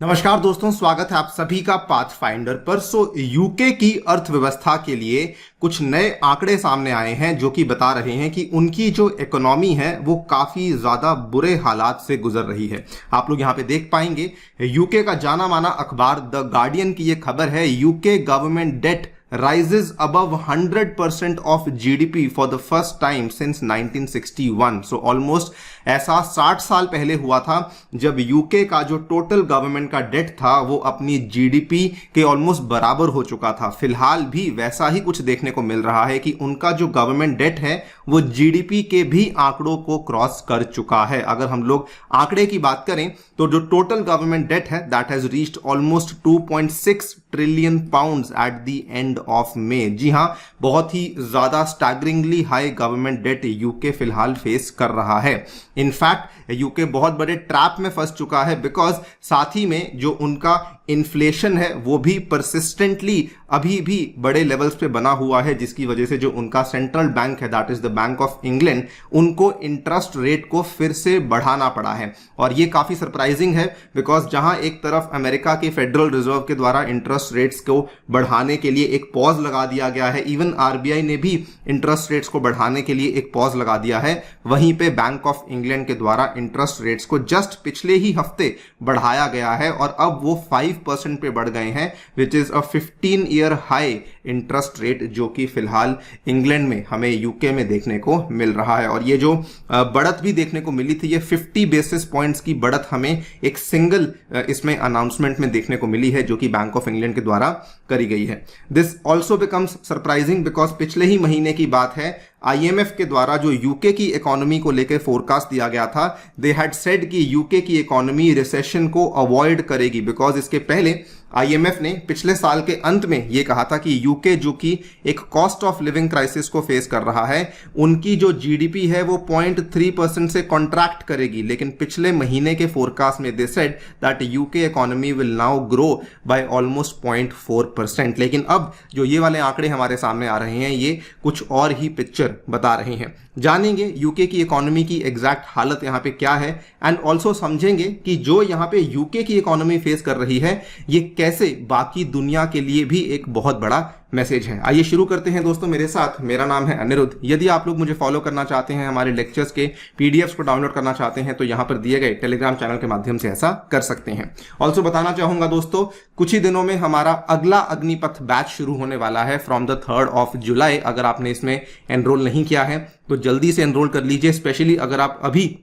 नमस्कार दोस्तों, स्वागत है आप सभी का पाथफाइंडर पर। यूके की अर्थव्यवस्था के लिए कुछ नए आंकड़े सामने आए हैं जो कि बता रहे हैं कि उनकी जो इकोनॉमी है वो काफी ज्यादा बुरे हालात से गुजर रही है। आप लोग यहाँ पे देख पाएंगे, यूके का जाना माना अखबार द गार्डियन की ये खबर है, UK government debt rises above 100% of GDP for the first time since 1961। So almost ऐसा 60 साल पहले हुआ था जब यूके का जो टोटल गवर्नमेंट का डेट था वो अपनी जीडीपी के ऑलमोस्ट बराबर हो चुका था। फिलहाल भी वैसा ही कुछ देखने को मिल रहा है कि उनका जो गवर्नमेंट डेट है वो जीडीपी के भी आंकड़ों को क्रॉस कर चुका है। अगर हम लोग आंकड़े की बात करें तो जो टोटल गवर्नमेंट डेट है that has reached almost 2.6 trillion pounds at the end of May. जी हां, बहुत ही ज्यादा staggeringly high government debt UK फिलहाल फेस कर रहा है। इनफैक्ट यूके बहुत बड़े ट्रैप में फंस चुका है बिकॉज साथ ही में जो उनका इन्फ्लेशन है वो भी परसिस्टेंटली अभी भी बड़े लेवल्स पे बना हुआ है, जिसकी वजह से जो उनका सेंट्रल बैंक है that is the bank of England, उनको इंटरेस्ट रेट को फिर से बढ़ाना पड़ा है। और ये काफी सरप्राइजिंग है बिकॉज जहां एक तरफ अमेरिका के फेडरल रिजर्व के द्वारा इंटरेस्ट रेट्स को बढ़ाने के लिए एक पॉज लगा दिया गया है, इवन आरबीआई ने भी इंटरेस्ट रेट्स को बढ़ाने के लिए एक पॉज लगा दिया है, वहीं पे बैंक ऑफ इंग्लैंड के द्वारा इंटरेस्ट रेट्स को जस्ट पिछले ही हफ्ते बढ़ाया गया है और अब वो 5% पे बढ़ गए हैं, which is a 15 year high interest rate जो कि फिलहाल इंग्लैंड में हमें यूके में देखने को मिल रहा है। और ये जो बढ़त भी देखने को मिली थी, ये 50 बेसिस पॉइंट्स की बढ़त हमें एक सिंगल इसमें अनाउंसमेंट में देखने को मिली है जो कि बैंक ऑफ इंग्लैंड के द्वारा करी गई है। This also becomes surprising because पिछले ही महीने की बात है, आईएमएफ के द्वारा जो यूके की इकोनॉमी को लेकर फोरकास्ट दिया गया था, दे हैड सेड कि यूके की इकोनॉमी रिसेशन को अवॉइड करेगी बिकॉज इसके पहले आईएमएफ ने पिछले साल के अंत में यह कहा था कि यूके जो कि एक कॉस्ट ऑफ लिविंग क्राइसिस को फेस कर रहा है, उनकी जो जीडीपी है वो 0.3% से कॉन्ट्रैक्ट करेगी। लेकिन पिछले महीने के फोरकास्ट में they said that UK economy will now grow by almost 0.4%। लेकिन अब जो ये वाले आंकड़े हमारे सामने आ रहे हैं ये कुछ और ही पिक्चर बता रहे हैं। जानेंगे यूके की इकोनॉमी की एग्जैक्ट हालत यहाँ पे क्या है एंड ऑल्सो समझेंगे कि जो यहाँ पे यूके की इकोनॉमी फेस कर रही है ये कैसे बाकी दुनिया के लिए भी एक बहुत बड़ा मैसेज है। आइए शुरू करते हैं दोस्तों मेरे साथ। मेरा नाम है अनिरुद्ध। यदि आप लोग मुझे फॉलो करना चाहते हैं, हमारे लेक्चर्स के पीडीएफ्स को डाउनलोड करना चाहते हैं तो यहां पर दिए गए टेलीग्राम चैनल के माध्यम से ऐसा कर सकते हैं। ऑल्सो बताना चाहूंगा दोस्तों, कुछ ही दिनों में हमारा अगला अग्निपथ बैच शुरू होने वाला है from the 3rd of July. अगर आपने इसमें एनरोल नहीं किया है तो जल्दी से एनरोल कर लीजिए, स्पेशली अगर आप अभी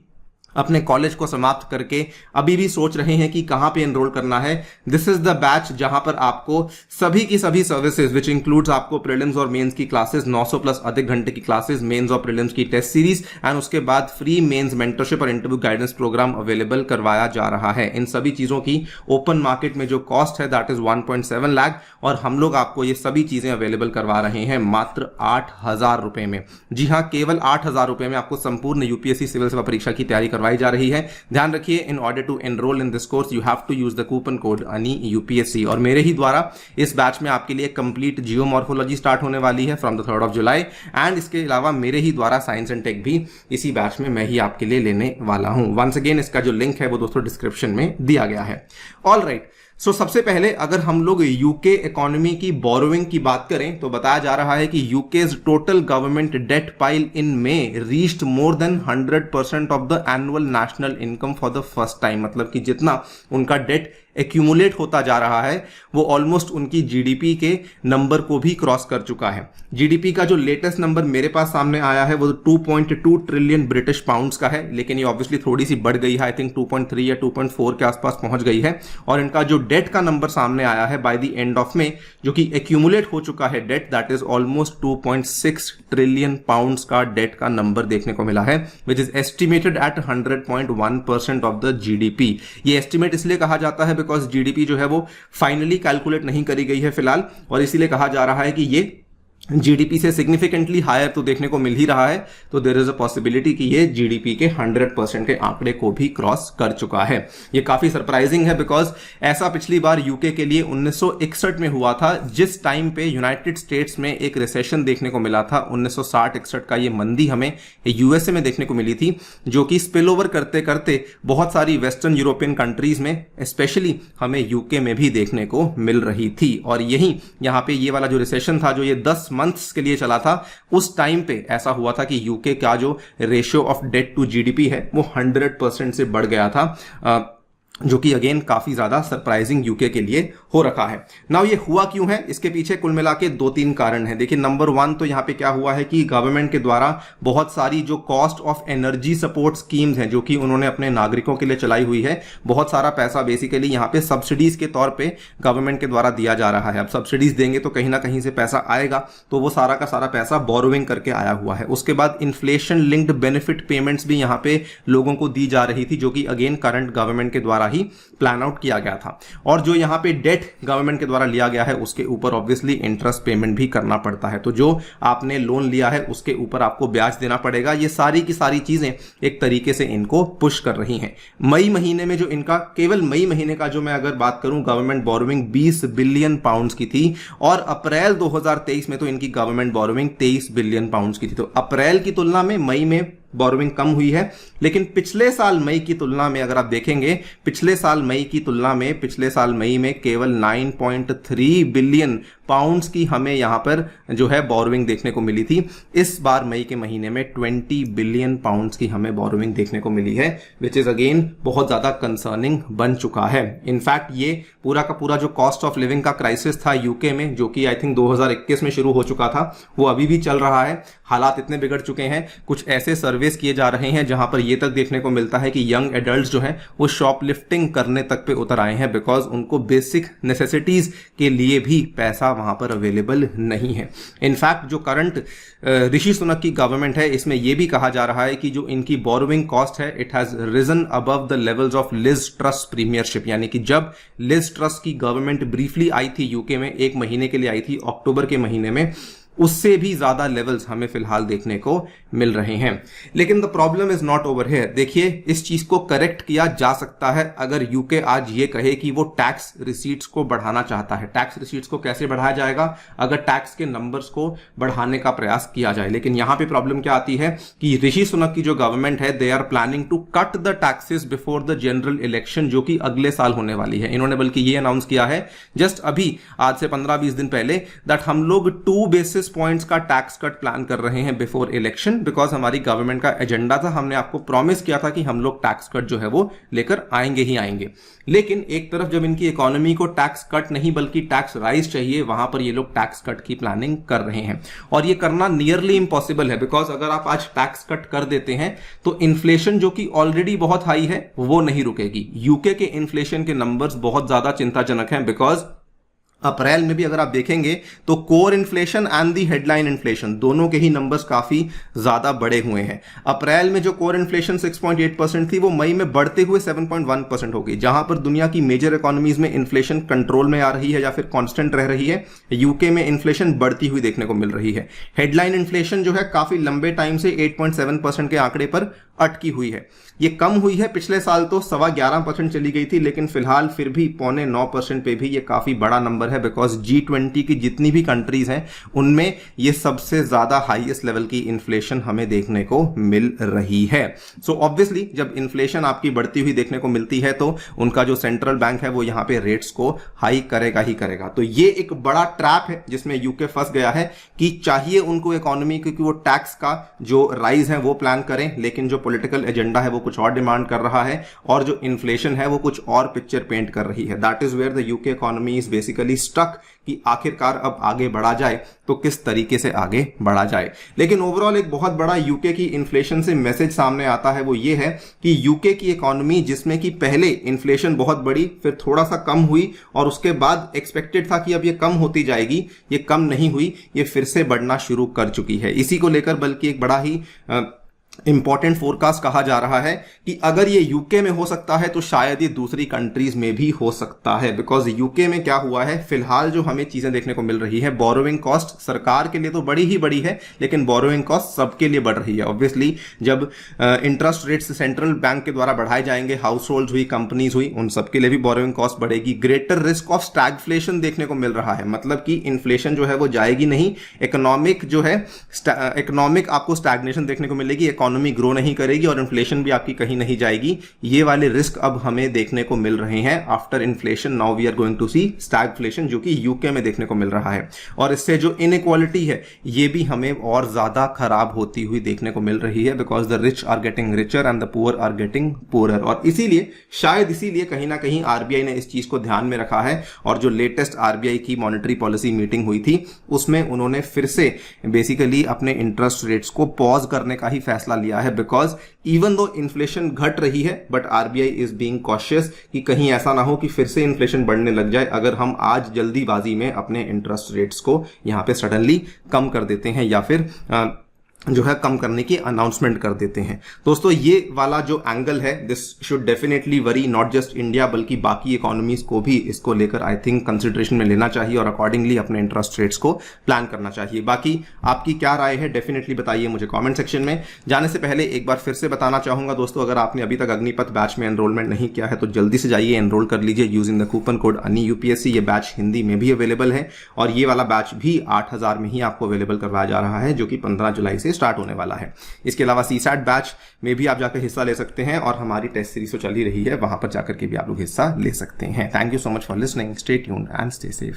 अपने कॉलेज को समाप्त करके अभी भी सोच रहे हैं कि कहां पे एनरोल करना है। दिस इज द बैच जहां पर आपको सभी की सभी सर्विसेज विच इंक्लूड्स आपको प्रीलिम्स और मेंस की क्लासेस, 900 प्लस अधिक घंटे की क्लासेस, मेंस और प्रीलिम्स की टेस्ट सीरीज एंड उसके बाद फ्री मेंस मेंटरशिप और इंटरव्यू गाइडेंस प्रोग्राम अवेलेबल करवाया जा रहा है। इन सभी चीजों की ओपन मार्केट में जो कॉस्ट है दैट इज 1.7 लाख और हम लोग आपको ये सभी चीजें अवेलेबल करवा रहे हैं मात्र 8,000 रुपए में। जी हाँ, केवल 8,000 रुपए में आपको संपूर्ण यूपीएससी सिविल सेवा परीक्षा की तैयारी करवाई जा रही है। ध्यान रखिए, in order to enrol in this course you have to use the coupon code Ani UPSC. और मेरे ही द्वारा इस बैच में आपके लिए कंप्लीट जियोमॉर्फोलॉजी स्टार्ट होने वाली है from the 3rd of July and इसके अलावा मेरे ही द्वारा साइंस एंड टेक भी इसी बैच में मैं ही आपके लिए लेने वाला हूं। वंस अगेन इसका जो लिंक है वो दोस्तों डिस्क्रिप्शन में दिया गया है। ऑल राइट, सो सबसे पहले अगर हम लोग यूके इकोनॉमी की बोरोइंग की बात करें तो बताया जा रहा है कि UK's total government debt pile in May reached more than 100% of the annual national income for the first time. मतलब कि जितना उनका डेट एक्यूमुलेट होता जा रहा है वो ऑलमोस्ट उनकी जीडीपी के नंबर को भी क्रॉस कर चुका है। जीडीपी का जो लेटेस्ट नंबर मेरे पास सामने आया है वो 2.2 ट्रिलियन ब्रिटिश पाउंड्स का है, लेकिन ये ऑब्वियसली थोड़ी सी बढ़ गई है, आई थिंक 2.3 या 2.4 के आसपास पहुंच गई है। और इनका जो डेट का नंबर सामने आया है by the end of May, जो कि एक्यूमुलेट हो चुका है debt, that is almost 2.6 trillion pounds का डेट का नंबर देखने को मिला है, which is estimated at 100.1% of the GDP. ये एस्टिमेट इसलिए कहा जाता है बिकॉज जीडीपी जो है वो फाइनली कैलकुलेट नहीं करी गई है फिलहाल, और इसीलिए कहा जा रहा है कि ये जीडीपी से सिग्निफिकेंटली हायर तो देखने को मिल ही रहा है, तो देयर इज अ पॉसिबिलिटी कि ये जीडीपी के 100% के आंकड़े को भी क्रॉस कर चुका है। ये काफी सरप्राइजिंग है बिकॉज ऐसा पिछली बार यूके के लिए 1961 में हुआ था, जिस टाइम पे यूनाइटेड स्टेट्स में एक रिसेशन देखने को मिला था। 1960-61 का ये मंदी हमें यूएसए में देखने को मिली थी, जो कि स्पिल ओवर करते करते बहुत सारी वेस्टर्न यूरोपियन कंट्रीज में, स्पेशली हमें यूके में भी देखने को मिल रही थी। और यही यहाँ पे ये वाला जो रिसेशन था, जो ये 10 मंथ्स के लिए चला था, उस टाइम पे ऐसा हुआ था कि यूके का जो ratio of debt to GDP है वो 100% से बढ़ गया था, जो कि अगेन काफी ज्यादा सरप्राइजिंग यूके के लिए हो रखा है। नाउ ये हुआ क्यों है, इसके पीछे कुल मिला के 2-3 कारण हैं। देखिए, नंबर 1 तो यहाँ पे क्या हुआ है कि गवर्नमेंट के द्वारा बहुत सारी जो cost of energy support schemes हैं, जो कि उन्होंने अपने नागरिकों के लिए चलाई हुई है, बहुत सारा पैसा बेसिकली यहाँ पे सब्सिडीज के तौर पे गवर्नमेंट के द्वारा दिया जा रहा है। अब सब्सिडीज देंगे तो कहीं ना कहीं से पैसा आएगा, तो वो सारा का सारा पैसा बोरोइंग करके आया हुआ है। उसके बाद इन्फ्लेशन लिंक्ड बेनिफिट पेमेंट्स भी यहाँ पे लोगों को दी जा रही थी, जो कि अगेन करंट गवर्नमेंट के द्वारा ही प्लान आउट किया गया था। और जो यहाँ पे डेट गवर्नमेंट के द्वारा लिया गया है, उसके ऊपर ऑब्वियसली इंटरेस्ट पेमेंट भी करना पड़ता है। तो जो आपने लोन लिया है उसके ऊपर आपको ब्याज देना पड़ेगा। ये सारी की सारी चीजें एक तरीके से इनको पुश कर रही हैं। मई महीने में जो इनका, केवल मई महीने का जो मैं अगर बात करूं, गवर्नमेंट बोरोइंग 20 बिलियन पाउंड्स की थी, और अप्रैल 2023 में तो इनकी गवर्नमेंट बोरोइंग 23 बिलियन पाउंड्स की थी। तो अप्रैल की तुलना में मई में बोरोइंग कम हुई है, लेकिन पिछले साल मई की तुलना में अगर आप देखेंगे, पिछले साल मई में केवल 9.3 बिलियन पाउंड्स की हमें यहां पर जो है बोरोइंग देखने को मिली थी। इस बार मई के महीने में 20 बिलियन पाउंड्स की हमें बोरोइंग देखने को मिली है, विच इज अगेन बहुत ज्यादा कंसर्निंग बन चुका है। इनफैक्ट ये पूरा का पूरा जो कॉस्ट ऑफ लिविंग का क्राइसिस था यूके में, जो कि आई थिंक 2021 में शुरू हो चुका था, वो अभी भी चल रहा है। हालात इतने बिगड़ चुके हैं, कुछ ऐसे सर्वेस किए जा रहे हैं जहां पर यह तक देखने को मिलता है कि यंग एडल्ट्स जो हैं वो शॉपलिफ्टिंग करने तक पे उतर आए हैं, बिकॉज उनको बेसिक नेसेसिटीज के लिए भी पैसा वहां पर अवेलेबल नहीं है। इनफैक्ट जो करंट ऋषि सुनक की गवर्नमेंट है, इसमें यह भी कहा जा रहा है कि जो इनकी बोरोइंग कॉस्ट है, it has risen above the levels of Liz Truss premiership. यानी कि जब लिज ट्रस की गवर्नमेंट ब्रीफली आई थी यूके में, 1 महीने के लिए आई थी अक्टूबर के महीने में, उससे भी ज्यादा लेवल्स हमें फिलहाल देखने को मिल रहे हैं। लेकिन the problem is not over here. देखिए, इस चीज को करेक्ट किया जा सकता है अगर यूके आज ये कहे कि वो टैक्स रिसीट्स को बढ़ाना चाहता है। टैक्स रिसीट्स को कैसे बढ़ाया जाएगा? अगर टैक्स के नंबर्स को बढ़ाने का प्रयास किया जाए। लेकिन यहां पे प्रॉब्लम क्या आती है कि ऋषि सुनक की जो गवर्नमेंट है, they are planning to cut the taxes before the general election, जो कि अगले साल होने वाली है। इन्होंने बल्कि ये अनाउंस किया है जस्ट अभी, आज से 15-20 दिन पहले, दैट हम लोग 2 बेसिस पॉइंट्स का टैक्स कट प्लान कर रहे हैं बिफोर इलेक्शन, बिकॉज हमारी गवर्नमेंट का एजेंडा था, हमने आपको प्रॉमिस किया था कि हम लोग टैक्स कट जो है वो लेकर आएंगे ही आएंगे। लेकिन एक तरफ जब इनकी इकोनॉमी को टैक्स कट नहीं बल्कि टैक्स राइज चाहिए, वहां पर ये लोग टैक्स कट की प्लानिंग कर रहे हैं। और ये करना नियरली इंपॉसिबल है, बिकॉज अगर आप आज टैक्स कट कर देते हैं तो इन्फ्लेशन जो कि ऑलरेडी बहुत हाई है वो नहीं रुकेगी। यूके के इन्फ्लेशन के नंबर्स बहुत ज्यादा चिंताजनक हैं, बिकॉज अप्रैल में भी अगर आप देखेंगे तो core inflation and the headline inflation दोनों के ही नंबर्स काफी ज्यादा बढ़े हुए हैं। अप्रैल में जो कोर इन्फ्लेशन 6.8% थी, वो मई में बढ़ते हुए 7.1% हो गई। जहां पर दुनिया की मेजर इकोनॉमीज में इन्फ्लेशन कंट्रोल में आ रही है या फिर कांस्टेंट रह रही है, यूके में इन्फ्लेशन बढ़ती हुई देखने को मिल रही है। हेडलाइन इन्फ्लेशन जो है काफी लंबे टाइम से 8.7% के आंकड़े पर अटकी हुई है। ये कम हुई है, पिछले साल तो 11.25% चली गई थी, लेकिन फिलहाल फिर भी 8.9% पे भी ये काफी बड़ा नंबर है, बिकॉज G20 की जितनी भी कंट्रीज हैं उनमें ये सबसे ज्यादा हाईएस्ट लेवल की इन्फ्लेशन हमें देखने को मिल रही है। सो ऑब्वियसली जब इन्फ्लेशन आपकी बढ़ती हुई देखने को मिलती है तो उनका जो सेंट्रल बैंक है वो यहां पे रेट्स को हाई करेगा ही करेगा। तो ये एक बड़ा ट्रैप है जिसमें यूके फंस गया है कि चाहिए उनको इकोनॉमी, क्योंकि वो टैक्स का जो राइज है वो प्लान करें, लेकिन जो पॉलिटिकल एजेंडा है वो कुछ और डिमांड कर रहा है, और जो इन्फ्लेशन है वो कुछ और पिक्चर पेंट कर रही है। That is where the UK economy is basically stuck कि आखिरकार अब आगे बढ़ा जाए तो किस तरीके से आगे बढ़ा जाए। लेकिन ओवरऑल एक बहुत बड़ा यूके की इन्फ्लेशन से मैसेज सामने आता है, वो ये है कि यूके की इकोनॉमी, जिसमें कि पहले इन्फ्लेशन बहुत बड़ी, फिर थोड़ा सा कम हुई और उसके बाद एक्सपेक्टेड था कि अब ये कम होती जाएगी, ये कम नहीं हुई, ये फिर से बढ़ना शुरू कर चुकी है। इसी को लेकर बल्कि एक बड़ा ही इंपॉर्टेंट फोरकास्ट कहा जा रहा है कि अगर ये यूके में हो सकता है तो शायद ये दूसरी कंट्रीज में भी हो सकता है। बिकॉज यूके में क्या हुआ है, फिलहाल जो हमें चीजें देखने को मिल रही है, बोरोइंग कॉस्ट सरकार के लिए तो बड़ी ही बड़ी है, लेकिन बोरोइंग कॉस्ट सबके लिए बढ़ रही है। ऑब्वियसली जब इंटरेस्ट रेट्स सेंट्रल बैंक के द्वारा बढ़ाए जाएंगे, हाउस होल्ड हुई, कंपनीज हुई, उन सबके लिए भी बोरोइंग कॉस्ट बढ़ेगी। ग्रेटर रिस्क ऑफ स्टैगफ्लेशन देखने को मिल रहा है, मतलब कि इन्फ्लेशन जो है वो जाएगी नहीं, इकोनॉमिक जो है इकोनॉमिक आपको स्टैग्नेशन देखने को मिलेगी, इकोनॉमी ग्रो नहीं करेगी और इन्फ्लेशन भी आपकी कहीं नहीं जाएगी। ये वाले रिस्क अब हमें देखने को मिल रहे हैं। After inflation now we are going to see stagflation, जो कि यूके में देखने को मिल रहा है। और इससे जो इनइक्वालिटी है ये भी हमें और ज्यादा खराब होती हुई देखने को मिल रही है, because the rich are getting richer and the poor are getting poorer. और इसीलिए शायद इसीलिए कहीं ना कहीं आरबीआई ने इस चीज को ध्यान में रखा है और जो लेटेस्ट आरबीआई की मॉनेटरी पॉलिसी मीटिंग हुई थी उसमें उन्होंने फिर से बेसिकली अपने इंटरेस्ट रेट्स को पॉज करने का ही फैसला लिया है। बिकॉज इवन दो इन्फ्लेशन घट रही है but RBI is being cautious कि कहीं ऐसा ना हो कि फिर से इन्फ्लेशन बढ़ने लग जाए अगर हम आज जल्दीबाजी में अपने इंटरेस्ट रेट्स को यहां पे सडनली कम कर देते हैं या फिर जो है कम करने की अनाउंसमेंट कर देते हैं। दोस्तों ये वाला जो एंगल है this should definitely worry not just India बल्कि बाकी इकोनॉमीज को भी इसको लेकर आई थिंक कंसिडरेशन में लेना चाहिए और अकॉर्डिंगली अपने इंटरेस्ट रेट्स को प्लान करना चाहिए। बाकी आपकी क्या राय है डेफिनेटली बताइए मुझे कमेंट सेक्शन में। जाने से पहले एक बार फिर से बताना चाहूंगा दोस्तों, अगर आपने अभी तक अग्निपथ बैच में एनरोलमेंट नहीं किया है तो जल्दी से जाइए एनरोल कर लीजिए using the coupon code Ani UPSC. ये बैच हिंदी में भी अवेलेबल है और ये वाला बैच भी 8,000 में ही आपको अवेलेबल करवाया जा रहा है जो कि 15 जुलाई से स्टार्ट होने वाला है। इसके अलावा सीसैट बैच में भी आप जाकर हिस्सा ले सकते हैं और हमारी टेस्ट सीरीज तो चल ही रही है, वहां पर जाकर के भी आप लोग हिस्सा ले सकते हैं। Thank you so much for listening, stay tuned and stay safe.